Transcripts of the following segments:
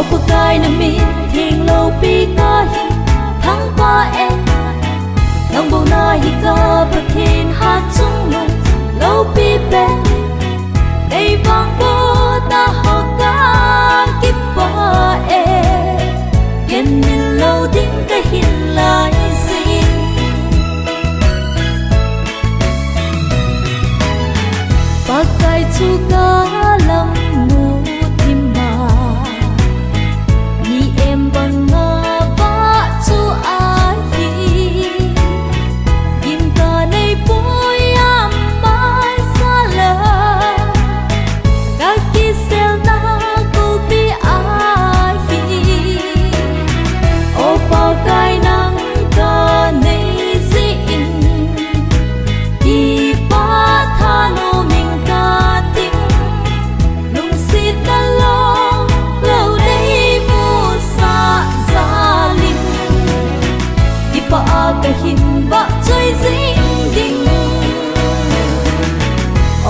Opukai na min thing lo pi ka hi thang pa e nang bo na hi ka pathin ha chung lo lo pi pe dei vang bo ta ho ka ki pa e yen min lo ding ka hin lai sin pakai chu ka lam mu tim ma ni em bằng nga ba chu a hi yin ka nei poi am mai sa la ka ki sel na ko bi a hi o pa kai nang ka nei si in ki pa tha no min ka ting lung sit na lo lo dei mu sa za ling ki pa a ka hin ba choi ding ding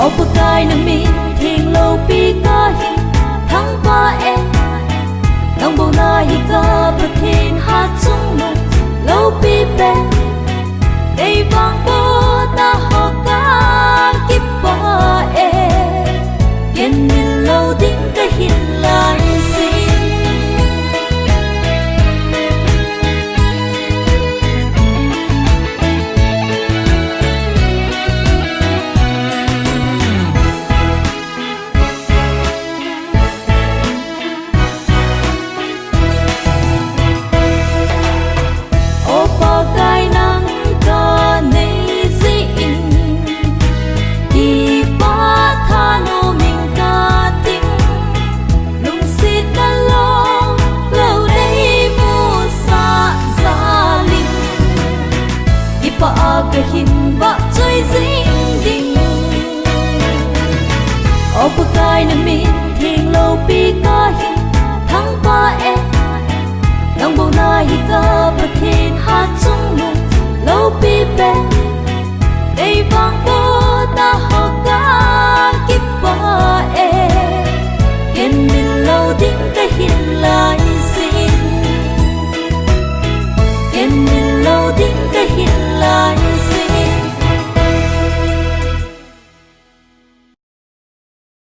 o pa kai na min thing lo pi ka hi thang pa e nang bo na hi ka pathin ha chung lo lo pi pe dei vang bo ta ho ka ki pa e yen min lo ding ka hin lai sin o pa kai nang ka nei si in ki pa tha no min ka ting lung sit na lo lo dei mu sa za ling ki pa a ka hin ba choi ding ding o pa kai na min thing lo pi ka hi thang pa e nang bo na hi ka pathin ha chung lo lo pi pe dei vang bo ta ho ka ki pa e yen min lo ding ka hin